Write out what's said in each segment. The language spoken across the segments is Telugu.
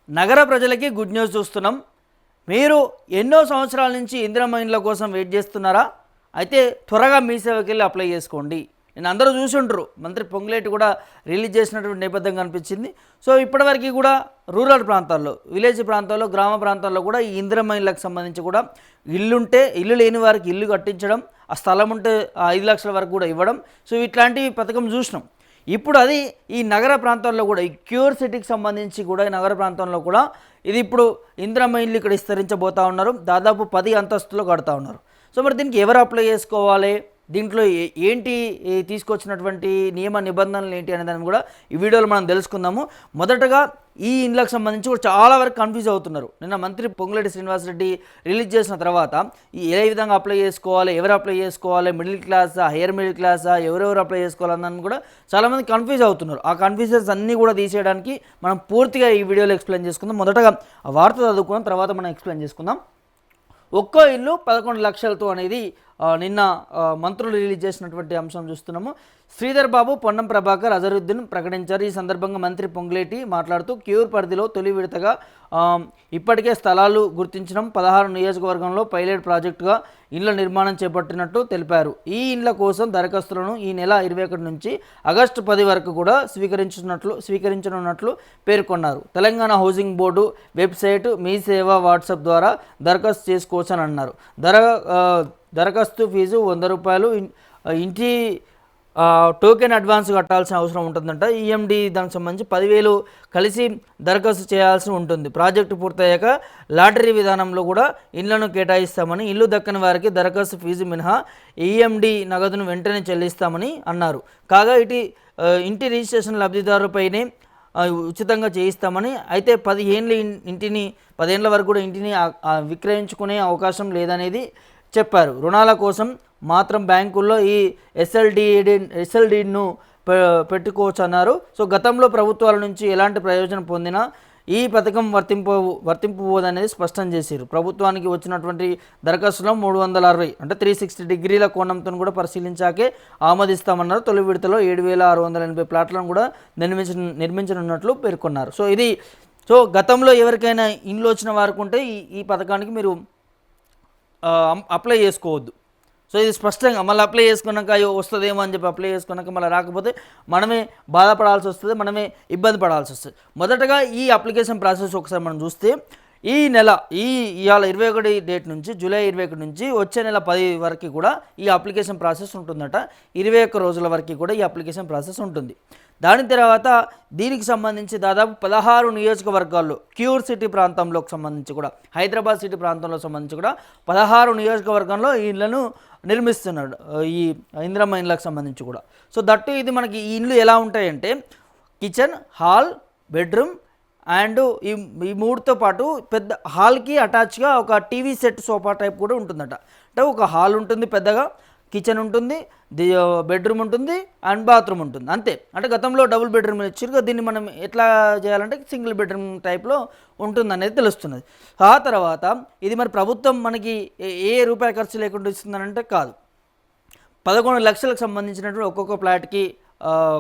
నగర ప్రజలకి గుడ్ న్యూస్ చూస్తున్నాం. మీరు ఎన్నో సంవత్సరాల నుంచి ఇందిరమ్మ ఇండ్ల కోసం వెయిట్ చేస్తున్నారా? అయితే త్వరగా మీ సేవకి వెళ్ళి అప్లై చేసుకోండి. నేను అందరూ చూసుంటారు, మంత్రి పొంగులేటి కూడా రిలీజ్ చేసినటువంటి నేపథ్యం కనిపించింది. సో ఇప్పటివరకు కూడా రూరల్ ప్రాంతాల్లో, విలేజ్ ప్రాంతాల్లో, గ్రామ ప్రాంతాల్లో కూడా ఈ ఇందిరమ్మ ఇళ్ళకి సంబంధించి కూడా ఇల్లు లేని వారికి ఇల్లు కట్టించడం, ఆ స్థలం ఉంటే 5 లక్షల వరకు కూడా ఇవ్వడం. సో ఇట్లాంటి పథకం చూసినాం. ఇప్పుడు అది ఈ నగర ప్రాంతాల్లో కూడా, ఈ క్యూర్ సిటీకి సంబంధించి కూడా ఈ నగర ప్రాంతంలో కూడా ఇది ఇప్పుడు ఇందిరమ్మ ఇల్లు ఇక్కడ విస్తరించబోతూ ఉన్నారు. దాదాపు 10 అంతస్తులు కడతా ఉన్నారు. సో మరి దీనికి ఎవరు అప్లై చేసుకోవాలి, దీంట్లో ఏంటి తీసుకొచ్చినటువంటి నియమ నిబంధనలు ఏంటి అనే దాన్ని కూడా ఈ వీడియోలో మనం తెలుసుకుందాము. మొదటగా ఈ ఇండ్లకు సంబంధించి కూడా చాలా వరకు కన్ఫ్యూజ్ అవుతున్నారు. నిన్న మంత్రి పొంగులేటి శ్రీనివాసరెడ్డి రిలీజ్ చేసిన తర్వాత ఏ విధంగా అప్లై చేసుకోవాలి, ఎవరు అప్లై చేసుకోవాలి, మిడిల్ క్లాసా, హైయర్ మిడిల్ క్లాసా, ఎవరెవరు అప్లై చేసుకోవాలన్నది కూడా చాలామంది కన్ఫ్యూజ్ అవుతున్నారు. ఆ కన్ఫ్యూజన్స్ అన్నీ కూడా తీసేయడానికి మనం పూర్తిగా ఈ వీడియోలో ఎక్స్ప్లెయిన్ చేసుకుందాం. మొదటగా ఆ వార్త చదువుకున్న తర్వాత మనం ఎక్స్ప్లెయిన్ చేసుకుందాం. ఒక్కో ఇల్లు 11 లక్షలతో అనేది నిన్న మంత్రులు రిలీజ్ చేసినటువంటి అంశం చూస్తున్నాము. శ్రీధర్ బాబు, పొన్నం ప్రభాకర్, అజరుద్దీన్ ప్రకటించారు. ఈ సందర్భంగా మంత్రి పొంగులేటి మాట్లాడుతూ క్యూర్ పరిధిలో తొలి విడతగా ఇప్పటికే స్థలాలు గుర్తించడం, 16 నియోజకవర్గంలో పైలట్ ప్రాజెక్టుగా ఇళ్ల నిర్మాణం చేపట్టినట్టు తెలిపారు. ఈ ఇండ్ల కోసం దరఖాస్తులను ఈ నెల 21 నుంచి ఆగస్టు 10 వరకు కూడా స్వీకరించనున్నట్లు పేర్కొన్నారు. తెలంగాణ హౌసింగ్ బోర్డు వెబ్సైట్, మీ సేవ, వాట్సాప్ ద్వారా దరఖాస్తు చేసుకోవచ్చని అన్నారు. దరఖాస్తు ఫీజు 100 రూపాయలు. ఇంటి టోకెన్ అడ్వాన్స్ కట్టాల్సిన అవసరం ఉంటుందంట. ఈఎండి దానికి సంబంధించి 10,000 కలిసి దరఖాస్తు చేయాల్సి ఉంటుంది. ప్రాజెక్టు పూర్తయ్యాక లాటరీ విధానంలో కూడా ఇళ్లను కేటాయిస్తామని, ఇల్లు దక్కని వారికి దరఖాస్తు ఫీజు మినహా ఈఎండి నగదును వెంటనే చెల్లిస్తామని అన్నారు. కాగా ఇంటి రిజిస్ట్రేషన్ లబ్ధిదారుపైనే ఉచితంగా చేయిస్తామని, అయితే 10 ఏళ్ళ వరకు కూడా ఇంటిని విక్రయించుకునే అవకాశం లేదనేది చెప్పారు. రుణాల కోసం మాత్రం బ్యాంకుల్లో ఈ ఎస్ఎల్డీను పెట్టుకోవచ్చు అన్నారు. సో గతంలో ప్రభుత్వాల నుంచి ఎలాంటి ప్రయోజనం పొందినా ఈ పథకం వర్తింపుబోదనేది స్పష్టం చేశారు. ప్రభుత్వానికి వచ్చినటువంటి దరఖాస్తులో 360 అంటే 360 డిగ్రీల కోణంతో కూడా పరిశీలించాకే ఆమోదిస్తామన్నారు. తొలి విడతలో 7,680 ప్లాట్లను కూడా నిర్మించనున్నట్లు పేర్కొన్నారు. సో గతంలో ఎవరికైనా ఇండ్లు వచ్చిన వారికి ఉంటే ఈ పథకానికి మీరు అప్లై చేసుకోవద్దు. సో ఇది స్పష్టంగా మళ్ళీ అప్లై చేసుకున్నాక అయ్యో వస్తుందేమో అని చెప్పి అప్లై చేసుకున్నాక మళ్ళీ రాకపోతే మనమే బాధపడాల్సి వస్తుంది, మనమే ఇబ్బంది పడాల్సి వస్తుంది. మొదటగా ఈ అప్లికేషన్ ప్రాసెస్ ఒకసారి మనం చూస్తే ఇవాళ 21 డేట్ నుంచి, జూలై 21 నుంచి వచ్చే నెల 10 వరకు కూడా ఈ అప్లికేషన్ ప్రాసెస్ ఉంటుందట. 21 రోజుల వరకు కూడా ఈ అప్లికేషన్ ప్రాసెస్ ఉంటుంది. దాని తర్వాత దీనికి సంబంధించి దాదాపు 16 నియోజకవర్గాల్లో క్యూర్ సిటీ ప్రాంతంలోకి సంబంధించి కూడా, హైదరాబాద్ సిటీ ప్రాంతంలో సంబంధించి కూడా 16 నియోజకవర్గంలో ఈ ఇళ్లను నిర్మిస్తున్నాడు, ఈ ఇందిరమ్మ ఇండ్లకు సంబంధించి కూడా. సో దట్టు ఇది మనకి ఈ ఇండ్లు ఎలా ఉంటాయంటే కిచెన్, హాల్, బెడ్రూమ్ అండ్ ఈ మూడుతో పాటు పెద్ద హాల్కి అటాచ్గా ఒక టీవీ సెట్, సోఫా టైప్ కూడా ఉంటుందట. అంటే ఒక హాల్ ఉంటుంది పెద్దగా, కిచెన్ ఉంటుంది, బెడ్రూమ్ ఉంటుంది అండ్ బాత్రూమ్ ఉంటుంది, అంతే. అంటే గతంలో డబుల్ బెడ్రూమ్ ఇచ్చారు, దీన్ని మనం ఎట్లా చేయాలంటే సింగిల్ బెడ్రూమ్ టైప్లో ఉంటుంది అనేది తెలుస్తున్నది. ఆ తర్వాత ఇది మరి ప్రభుత్వం మనకి ఏ రూపాయి ఖర్చు లేకుండా ఇస్తుందనంటే కాదు, 11 లక్షలకు సంబంధించినటువంటి ఒక్కొక్క ఫ్లాట్కి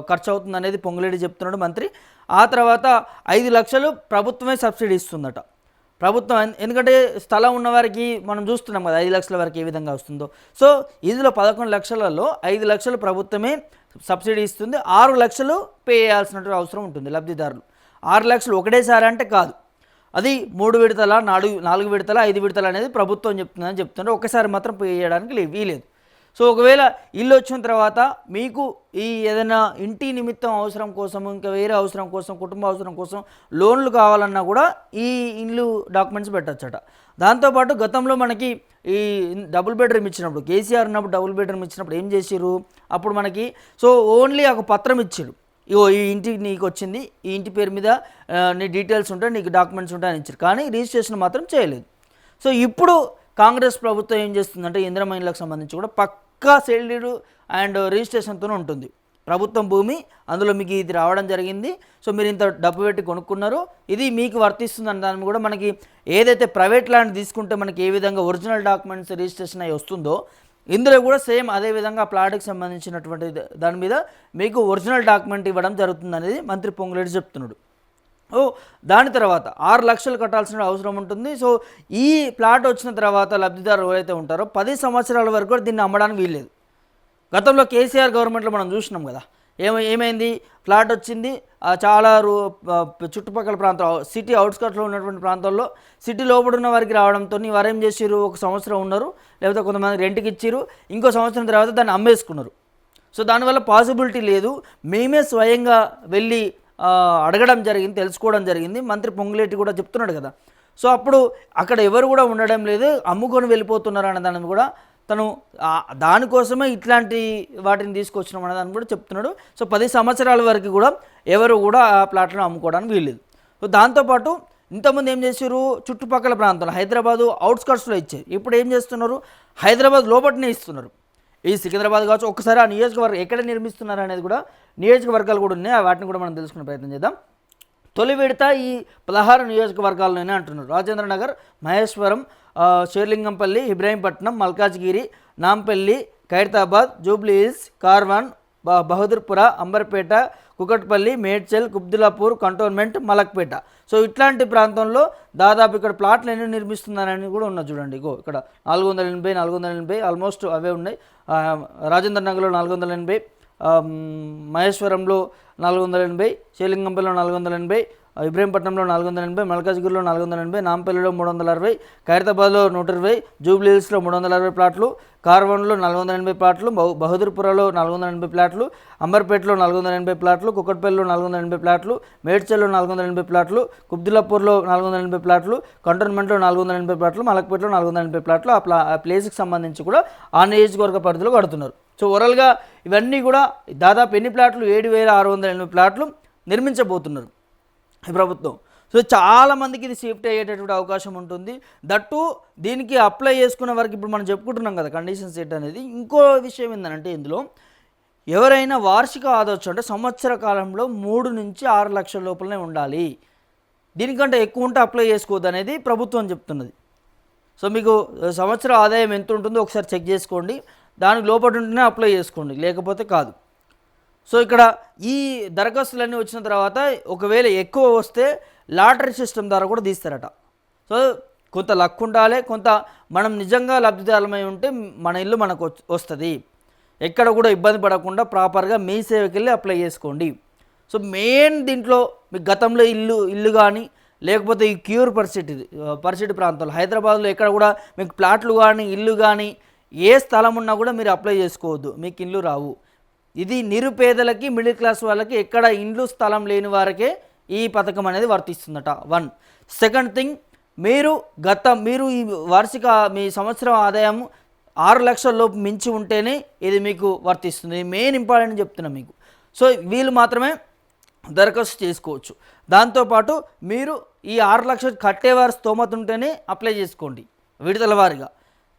ఖర్చు అవుతుంది అనేది పొంగులేటి చెప్తున్నాడు మంత్రి. ఆ తర్వాత 5 లక్షలు ప్రభుత్వమే సబ్సిడీ ఇస్తుందట. ప్రభుత్వం ఎందుకంటే స్థలం ఉన్నవారికి మనం చూస్తున్నాం కదా 5 లక్షల వరకు ఏ విధంగా వస్తుందో. సో ఇందులో 11 లక్షలలో 5 లక్షలు ప్రభుత్వమే సబ్సిడీ ఇస్తుంది, 6 లక్షలు పే చేయాల్సినటువంటి అవసరం ఉంటుంది లబ్ధిదారులు. 6 లక్షలు ఒకటేసారి అంటే కాదు, అది 3 విడతల, 4 విడతల, 5 విడతలు అనేది ప్రభుత్వం చెప్తుంటే ఒకసారి మాత్రం పే చేయడానికి వీలేదు. సో ఒకవేళ ఇల్లు వచ్చిన తర్వాత మీకు ఏదైనా ఇంటి నిమిత్తం అవసరం కోసం, ఇంకా వేరే అవసరం కోసం, కుటుంబ అవసరం కోసం లోన్లు కావాలన్నా కూడా ఈ ఇల్లు డాక్యుమెంట్స్ పెట్టచ్చట. దాంతోపాటు గతంలో మనకి ఈ డబుల్ బెడ్రూమ్ ఇచ్చినప్పుడు, కేసీఆర్ ఉన్నప్పుడు డబుల్ బెడ్రూమ్ ఇచ్చినప్పుడు ఏం చేసిరు, అప్పుడు మనకి సో ఓన్లీ ఒక పత్రం ఇచ్చారు, ఈ ఇంటికి నీకు వచ్చింది, ఈ ఇంటి పేరు మీద నీ డీటెయిల్స్ ఉంటాయి, నీకు డాక్యుమెంట్స్ ఉంటాయని ఇచ్చారు, కానీ రిజిస్ట్రేషన్ మాత్రం చేయలేదు. సో ఇప్పుడు కాంగ్రెస్ ప్రభుత్వం ఏం చేస్తుందంటే ఇందిరమ్మ ఇండ్లకు సంబంధించి కూడా పక్కా సెల్డ్ అండ్ రిజిస్ట్రేషన్తో ఉంటుంది. ప్రభుత్వం భూమి, అందులో మీకు ఇది రావడం జరిగింది, సో మీరు ఇంత డబ్బు పెట్టి కొనుక్కున్నారు, ఇది మీకు వర్తిస్తుందని దాన్ని కూడా మనకి ఏదైతే ప్రైవేట్ ల్యాండ్ తీసుకుంటే మనకి ఏ విధంగా ఒరిజినల్ డాక్యుమెంట్స్ రిజిస్ట్రేషన్ అయ్యి వస్తుందో, ఇందులో కూడా సేమ్ అదేవిధంగా ప్లాట్కి సంబంధించినటువంటి దాని మీద మీకు ఒరిజినల్ డాక్యుమెంట్ ఇవ్వడం జరుగుతుంది అనేది మంత్రి పొంగులేటి చెప్తున్నాడు. ఓ దాని తర్వాత 6 లక్షలు కట్టాల్సిన అవసరం ఉంటుంది. సో ఈ ప్లాట్ వచ్చిన తర్వాత లబ్ధిదారులు ఎవరైతే ఉంటారో 10 సంవత్సరాల వరకు కూడా దీన్ని అమ్మడానికి వీల్లేదు. గతంలో కేసీఆర్ గవర్నమెంట్లో మనం చూసినాం కదా, ఏమైంది, ఫ్లాట్ వచ్చింది చాలా చుట్టుపక్కల ప్రాంతాలు సిటీ అవుట్స్కట్స్లో ఉన్నటువంటి ప్రాంతాల్లో సిటీ లోపల ఉన్న వారికి రావడంతో వారు ఏం చేసారు, 1 సంవత్సరం ఉన్నారు, లేకపోతే కొంతమంది రెంట్కి ఇచ్చారు, ఇంకో సంవత్సరం తర్వాత దాన్ని అమ్మేసుకున్నారు. సో దానివల్ల పాసిబిలిటీ లేదు. మేమే స్వయంగా వెళ్ళి అడగడం జరిగింది, తెలుసుకోవడం జరిగింది. మంత్రి పొంగులేటి కూడా చెప్తున్నాడు కదా. సో అప్పుడు అక్కడ ఎవరు కూడా ఉండడం లేదు, అమ్ముకొని వెళ్ళిపోతున్నారు అనే దాన్ని కూడా తను దానికోసమే ఇట్లాంటి వాటిని తీసుకొచ్చినాం అనే దాన్ని కూడా చెప్తున్నాడు. సో 10 సంవత్సరాల వరకు కూడా ఎవరు కూడా ఆ ప్లాట్లను అమ్ముకోవడానికి వీల్లేదు. సో దాంతోపాటు ఇంతకుముందు ఏం చేశారు, చుట్టుపక్కల ప్రాంతాలు హైదరాబాదు అవుట్స్కట్స్లో ఇచ్చారు. ఇప్పుడు ఏం చేస్తున్నారు, హైదరాబాద్ లోపలనే ఇస్తున్నారు. ఈ సికింద్రాబాద్ కావచ్చు, ఒక్కసారి ఆ నియోజకవర్గం ఎక్కడ నిర్మిస్తున్నారు అనేది కూడా నియోజకవర్గాలు కూడా ఉన్నాయి, వాటిని కూడా మనం తెలుసుకునే ప్రయత్నం చేద్దాం. తొలి విడత ఈ 16 నియోజకవర్గాల్లోనే అంటున్నారు. రాజేంద్ర నగర్, మహేశ్వరం, షేర్లింగంపల్లి, ఇబ్రాహీంపట్నం, మల్కాజ్గిరి, నాంపల్లి, ఖైరతాబాద్, జూబ్లీ హిల్స్, కార్వాన్, బహదూర్పుర, అంబర్పేట, కుకట్పల్లి, మేడ్చల్, కుబ్దులాపూర్ కంటోన్మెంట్, మలక్పేట. సో ఇట్లాంటి ప్రాంతంలో దాదాపు ఇక్కడ ప్లాట్లు ఎన్ని నిర్మిస్తున్నారని కూడా ఉన్నది చూడండి. ఇక్కడ 480 ఆల్మోస్ట్ అవే ఉన్నాయి. రాజేంద్ర నగర్లో 480, మహేశ్వరంలో 480, షేర్లింగంపల్లిలో 480, ఇబ్రాహీంపట్నంలో 480, మల్కాజ్గిరిలో 480, నాంపల్లిలో 360, ఖైరతాబాద్లో 120, జూబ్లీ హిల్స్లో 360 ప్లాట్లు, కార్వాన్లో 480 ప్లాట్లు, బహదూర్పురలో 480 ప్లాట్లు, అంబర్పేటలో 480 ప్లాట్లు, కుకట్పల్లిలో 480 ప్లాట్లు, మేడ్చల్లో 480 ప్లాట్లు, కుబ్దులాపూర్లో 480 ప్లాట్లు, కంటోన్మెంట్లో 480 ప్లాట్లు, మలక్పేటలో 480 ప్లాట్లు ఆ ప్లేస్కి సంబంధించి కూడా ఆ నియోజకవర్గ పరిధిలో కడుతున్నారు. సో ఓవరాల్గా ఇవన్నీ కూడా దాదాపు ఎన్ని ప్లాట్లు, 7,608 ప్లాట్లు నిర్మించబోతున్నారు ఈ ప్రభుత్వం. సో చాలామందికి ఇది సేఫ్టీ అయ్యేటటువంటి అవకాశం ఉంటుంది. దట్టు దీనికి అప్లై చేసుకున్న వరకు ఇప్పుడు మనం చెప్పుకుంటున్నాం కదా కండిషన్ సెట్ అనేది. ఇంకో విషయం ఏంటంటే ఇందులో ఎవరైనా వార్షిక ఆదాయం అంటే సంవత్సర కాలంలో 3 నుంచి 6 లక్షల లోపలనే ఉండాలి, దీనికంటే ఎక్కువ ఉంటే అప్లై చేసుకోవద్దు అనేది ప్రభుత్వం చెప్తున్నది. సో మీకు సంవత్సర ఆదాయం ఎంత ఉంటుందో ఒకసారి చెక్ చేసుకోండి, దానికి లోపల ఉంటేనే అప్లై చేసుకోండి, లేకపోతే కాదు. సో ఇక్కడ ఈ దరఖాస్తులన్నీ వచ్చిన తర్వాత ఒకవేళ ఎక్కువ వస్తే లాటరీ సిస్టమ్ ద్వారా కూడా తీస్తారట. సో కొంత లక్ ఉండాలి, కొంత మనం నిజంగా లబ్ధిదారులమై ఉంటే మన ఇల్లు మనకు వస్తుంది. ఎక్కడ కూడా ఇబ్బంది పడకుండా ప్రాపర్గా మీ సేవకి వెళ్ళి అప్లై చేసుకోండి. సో మెయిన్ దీంట్లో మీకు గతంలో ఇల్లు కానీ లేకపోతే ఈ క్యూర్ పరిస్థితి ప్రాంతాలు హైదరాబాద్లో ఎక్కడ కూడా మీకు ప్లాట్లు కానీ ఇల్లు కానీ ఏ స్థలం ఉన్నా కూడా మీరు అప్లై చేసుకోవద్దు, మీకు ఇల్లు రావు. ఇది నిరుపేదలకి, మిడిల్ క్లాస్ వాళ్ళకి, ఎక్కడ ఇండ్లు స్థలం లేని వారికే ఈ పథకం అనేది వర్తిస్తుందట. 1. సెకండ్ థింగ్, మీరు ఈ వార్షిక మీ సంవత్సరం ఆదాయం 6 లక్షల లోపు మించి ఉంటేనే ఇది మీకు వర్తిస్తుంది. మెయిన్ ఇంపార్టెంట్ చెప్తున్నా మీకు. సో వీళ్ళు మాత్రమే దరఖాస్తు చేసుకోవచ్చు. దాంతోపాటు మీరు ఈ 6 లక్షలు కట్టేవారు స్తోమత ఉంటేనే అప్లై చేసుకోండి. విడతల వారిగా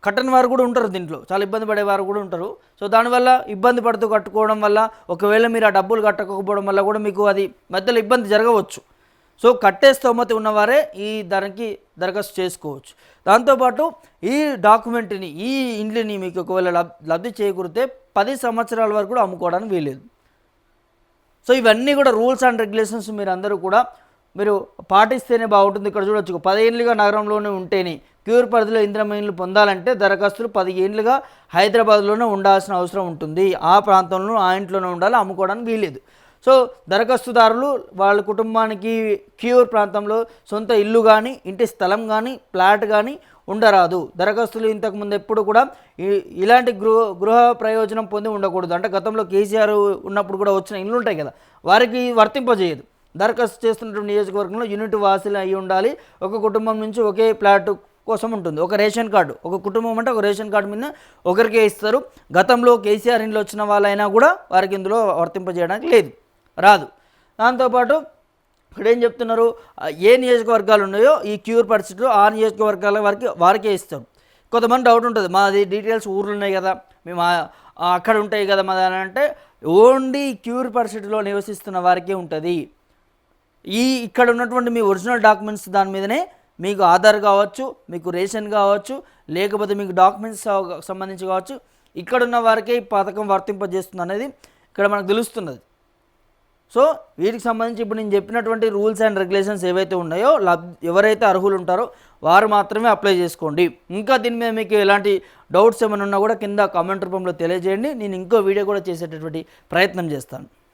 కట్టని వారు కూడా ఉంటారు, దీంట్లో చాలా ఇబ్బంది పడేవారు కూడా ఉంటారు. సో దానివల్ల ఇబ్బంది పడుతూ కట్టుకోవడం వల్ల ఒకవేళ మీరు ఆ డబ్బులు కట్టకపోవడం వల్ల కూడా మీకు అది మధ్యలో ఇబ్బంది జరగవచ్చు. సో కట్టే స్తోమత ఉన్నవారే ఈ దానికి దరఖాస్తు చేసుకోవచ్చు. దాంతోపాటు ఈ డాక్యుమెంట్ని, ఈ ఇండ్లని మీకు ఒకవేళ లబ్ధి చేకూరితే 10 సంవత్సరాల వరకు కూడా అమ్ముకోవడానికి వీలేదు. సో ఇవన్నీ కూడా రూల్స్ అండ్ రెగ్యులేషన్స్ మీరు అందరూ కూడా మీరు పాటిస్తేనే బాగుంటుంది. ఇక్కడ చూడొచ్చు, 10 ఏళ్ళుగా నగరంలోనే ఉంటేనే క్యూర్ పరిధిలో ఇందిరమ్మ ఇండ్లు పొందాలంటే దరఖాస్తులు 10 ఏళ్ళుగా హైదరాబాద్లోనే ఉండాల్సిన అవసరం ఉంటుంది. ఆ ప్రాంతంలో ఆ ఇంట్లోనే ఉండాలి, అమ్ముకోవడానికి వీలేదు. సో దరఖాస్తుదారులు వాళ్ళ కుటుంబానికి క్యూర్ ప్రాంతంలో సొంత ఇల్లు కానీ, ఇంటి స్థలం కానీ, ప్లాట్ కానీ ఉండరాదు. దరఖాస్తులు ఇంతకుముందు ఎప్పుడు కూడా ఇలాంటి గృహ ప్రయోజనం పొంది ఉండకూడదు. అంటే గతంలో కేసీఆర్ ఉన్నప్పుడు కూడా వచ్చిన ఇల్లు ఉంటాయి కదా, వారికి వర్తింపజేయదు. దరఖాస్తు చేస్తున్నటువంటి నియోజకవర్గంలో యూనిట్ వాసులు అయి ఉండాలి. ఒక కుటుంబం నుంచి ఒకే ప్లాట్ కోసం ఉంటుంది. ఒక రేషన్ కార్డు, ఒక కుటుంబం అంటే ఒక రేషన్ కార్డు మీద ఒకరికే ఇస్తారు. గతంలో కేసీఆర్ ఇంట్లో వచ్చిన వాళ్ళైనా కూడా వారికి ఇందులో వర్తింపజేయడానికి రాదు. దాంతోపాటు ఇక్కడ ఏం చెప్తున్నారు, ఏ నియోజకవర్గాలు ఉన్నాయో ఈ క్యూర్ పరిస్థితుల్లో ఆ నియోజకవర్గాల వారికే ఇస్తారు. కొంతమంది డౌట్ ఉంటుంది, మాది డీటెయిల్స్ ఊర్లు ఉన్నాయి కదా, మేము అక్కడ ఉంటాయి కదా మాది అని అంటే, ఓన్లీ క్యూర్ పరిస్థితిలో నివసిస్తున్న వారికే ఉంటుంది. ఇక్కడ ఉన్నటువంటి మీ ఒరిజినల్ డాక్యుమెంట్స్ దాని మీదనే మీకు ఆధార్ కావచ్చు, మీకు రేషన్ కావచ్చు, లేకపోతే మీకు డాక్యుమెంట్స్ సంబంధించి కావచ్చు, ఇక్కడున్న వారికే ఈ పథకం వర్తింపజేస్తుంది అనేది ఇక్కడ మనకు తెలుస్తున్నది. సో వీటికి సంబంధించి ఇప్పుడు నేను చెప్పినటువంటి రూల్స్ అండ్ రెగ్యులేషన్స్ ఏవైతే ఉన్నాయో ఎవరైతే అర్హులు ఉంటారో వారు మాత్రమే అప్లై చేసుకోండి. ఇంకా దీని మీద మీకు ఎలాంటి డౌట్స్ ఏమైనా ఉన్నా కూడా కింద కామెంట్ రూపంలో తెలియజేయండి. నేను ఇంకో వీడియో కూడా చేసేటటువంటి ప్రయత్నం చేస్తాను.